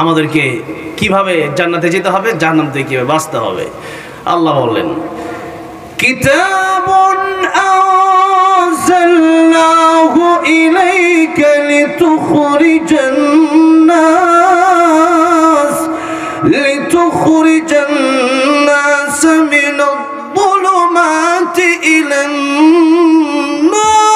আমাদেরকে কিভাবে জান্নাতে যেতে হবে, জাহান্নাম থেকে কিভাবে বাঁচতে হবে। আল্লাহ বললেন, কিতাবুন আনজালনাহু ইলাইকা লিতুখরিজান নাস মিনাল যুলুমাতি ইলান নূর।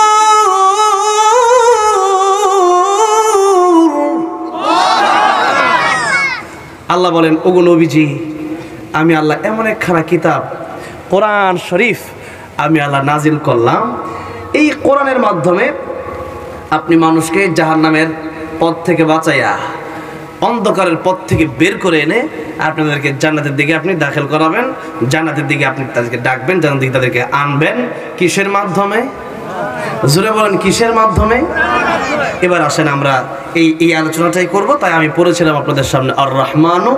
আল্লাহ বলেন, ওগো নবীজি, আমি আল্লাহ এমন একখানা কিতাব কোরআন শরীফ আমি আল্লাহ নাজিল করলাম। এই কোরআনের মাধ্যমে আপনি মানুষকে জাহান্নামের পথ থেকে বাঁচাইয়া অন্ধকারের পথ থেকে বের করে এনে আপনাদেরকে জান্নাতের দিকে আপনি দাখিল করাবেন, জান্নাতের দিকে আপনি তাদেরকে ডাকবেন, জান্নাতের দিকে তাদেরকে আনবেন। কিসের মাধ্যমে? জোরে বলেন, কিসের মাধ্যমে? এবার আসেন আমরা এই আলোচনাটাই করব। তাই আমি পড়েছিলাম আপনাদের সামনে আর রহমানু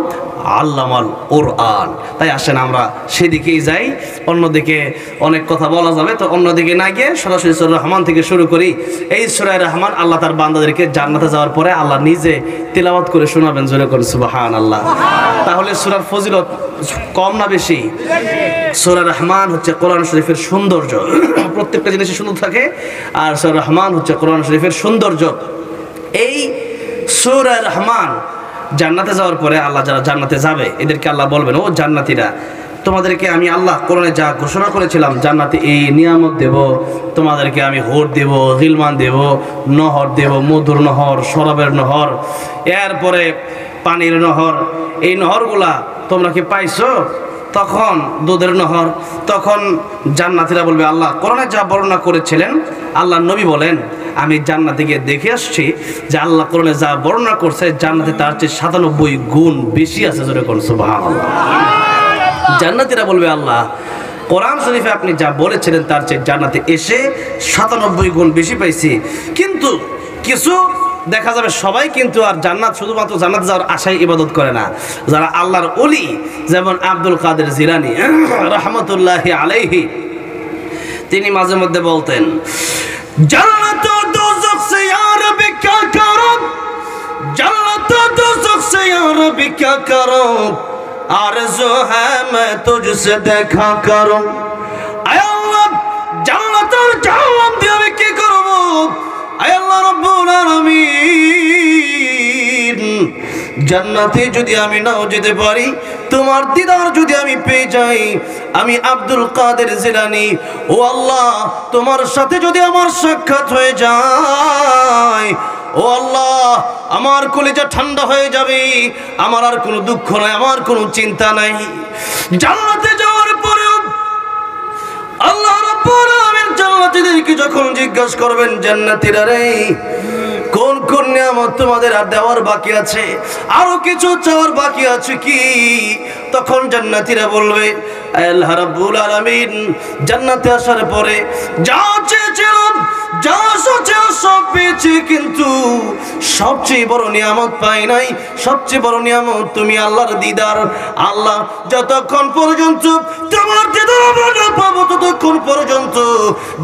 আল্লামাল কোরআন। তাই আসেন আমরা সেদিকেই যাই, অন্যদিকে অনেক কথা বলা যাবে, তো অন্যদিকে না গিয়ে সরাসরি সূরা রহমান থেকে শুরু করি। এই সূরা রহমান আল্লাহ তার বান্দাদেরকে জান্নাতে যাওয়ার পরে আল্লাহ নিজে তিলাওয়াত করে শোনাবেন। জোরে করে সুবহানাল্লাহ। তাহলে সূরার ফজিলত কম না বেশি? সূরা রহমান হচ্ছে কোরআন শরীফের সৌন্দর্য, প্রত্যেকটা জিনিসই সুন্দর থাকে, আর সূরা রহমান হচ্ছে কোরআন শরীফের সৌন্দর্য। এই সূরা রহমান জান্নাতে যাওয়ার পরে আল্লাহ যারা জান্নাতে যাবে এদেরকে আল্লাহ বলবেন, ও জান্নাতীরা, তোমাদেরকে আমি আল্লাহ কোরআনে যা ঘোষণা করেছিলাম জান্নাতে এই নিয়ামত দেব, তোমাদেরকে আমি হোর দেব, গিলমান দেব, নহর দেব, মধুর নহর, শরাবের নহর, এরপরে পানির নহর। এই নহরগুলা তোমরা কি পাইছো? তখন দুধের নহর। তখন জান্নাতীরা বলবে, আল্লাহ কোরআনে যা বর্ণনা করেছিলেন, আল্লাহ নবী বলেন, আমি জান্নাতে গিয়ে দেখে আসছি যে আল্লাহ কোরআনে যা বর্ণনা করছে জান্নাতে তার চেয়ে 97 গুণ বেশি আছে। জোরে কোন সুবহানাল্লাহ। জান্নাতীরা বলবে, আল্লাহ কোরআন শরীফে আপনি যা বলেছিলেন তার চেয়ে জান্নাতে এসে 97 গুণ বেশি পাইছি। কিন্তু কিছু দেখা যাবে সবাই কিন্তু আর জান্নাত শুধুমাত্র জান্নাত যাওয়ার আশায় ইবাদত করে না। যারা আল্লাহর ওলি, যেমন আব্দুল কাদের জিলানী রাহমাতুল্লাহি আলাইহি, তিনি মাঝে মধ্যে বলতেন, जन्नत और दोज़ख से या रब्बी क्या करूं, जन्नत और दोज़ख से या रब्बी क्या करूं, आरज़ू है मैं तुझसे देखा करूं। ऐ अल्लाह जन्नत और जहन्नम দিয়ে আমি কি করব? ऐ अल्लाह रब्बुल आलामीन, জান্নাতে যদি আমি নাও যেতে পারি, তোমার দিদার যদি আমি পেয়ে যাই, আমি আব্দুল কাদের জিলানী, ও আল্লাহ তোমার সাথে যদি আমার সাক্ষাৎ হয়ে যায়, ও আল্লাহ আমার কলিজা ঠান্ডা হয়ে যাবে, আমার আর কোনো দুঃখ নাই, আমার কোনো চিন্তা নাই। জান্নাতে যাওয়ার পরেও আল্লাহ রাব্বুল আলামিন জান্নাতীদেরকে যখন জিজ্ঞাসা করবেন, জান্নাতীরা রে, কোন কোন নিয়ামত তোমাদের আর দেওয়ার বাকি আছে, আরো কিছু চাওয়ার বাকি আছে কি? তখন জান্নাতীরা বলবে, আল্লাহ রাব্বুল আলামিন জান্নাতে আসার পরে যা চেয়েছিলাম, যা সোচেও সব পেয়েছি, কিন্তু সবচেয়ে বড় নিয়ামত পাই নাই। সবচেয়ে বড় নিয়ামত তুমি আল্লাহর দিদার। আল্লাহ যতক্ষণ পর্যন্ত তোমার দিদার আমরা না পাবো ততক্ষণ পর্যন্ত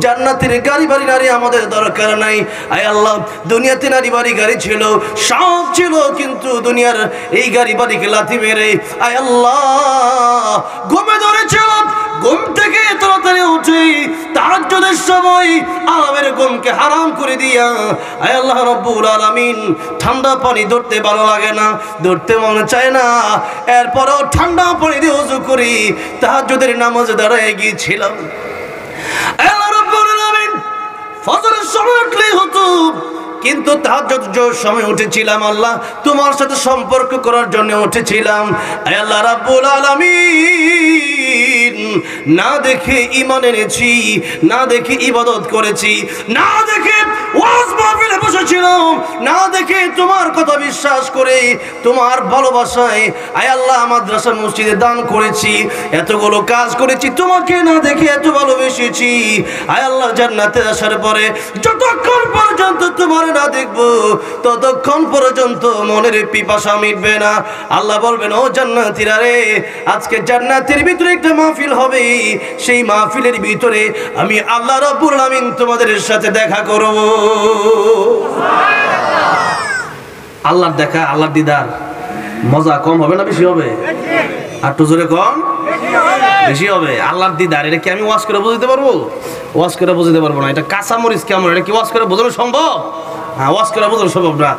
জান্নাতের গাড়ি বাড়ি নারী আমাদের দরকার নাই। আয় আল্লাহ, দুনিয়াতে নারী বাড়ি গাড়ি ছিল, সব ছিল, কিন্তু দুনিয়ার এই গাড়ি বাড়িকে লাথি মেরে আয় আল্লাহ ঘুমে ধরেছিলাম, ঘুম থেকে তাড়াতাড়ি উঠে তাহাজ্জুদের সময় আমাদের ঘুমকে হারাম করে দিয়া আয় আল্লাহ রাব্বুল আলামিন ঠান্ডা পানি ধরতে ভালো লাগে না, ধরতে মনে চায় না, এরপরও ঠান্ডা পানি দিয়ে ওযু করি তাহাজ্জুদের নামাজে দাঁড়ায় গিয়েছিলাম। আল্লাহ রাব্বুল আলামিন ফজরের সময় উঠলেই হতো, কিন্তু তাহাজ্জুদ সময় উঠেছিলাম আল্লাহ তোমার সাথে সম্পর্ক করার জন্য উঠেছিলাম। আয় আল্লাহ রাব্বুল আলামিন, না দেখে ঈমান এনেছি, না দেখে ইবাদত করেছি, না দেখে ওয়াজ মাহফিলে বসেছিলাম, না দেখে তোমার কথা বিশ্বাস করে তোমার ভালোবাসায় আয় আল্লাহ মাদ্রাসা মসজিদে দান করেছি, এতগুলো কাজ করেছি, তোমাকে না দেখে এত ভালোবেসেছি। আয় আল্লাহ জান্নাতে আসার পরে যতক্ষণ পর্যন্ত তোমার না দেখবো ততক্ষণ পর্যন্ত মনের পিপাসা মিটবে না। আল্লাহ বলবেন, ও জান্নাতীরা রে, আজকে জান্নাতের ভিতরে একটা মাহফিল হবে, সেই মাহফিলের ভিতরে আমি আল্লাহ রাব্বুল আলামিন তোমাদের সাথে দেখা করব। আল্লাহর দেখা, আল্লাহর দিদার মজা কম হবে না বেশি হবে? আর একটু জোরে কম, বেশি হবে। আল্লাহর দিদার, এটা কি আমি ওয়াজ করে বুঝতে পারবো? ওয়াজ করে বুঝতে পারবো না। এটা কাঁচা মরিচ কেমন, এটা কি ওয়াজ করে বোঝানো সম্ভব? হ্যাঁ, ওয়াজ করে বোঝানো সম্ভব না।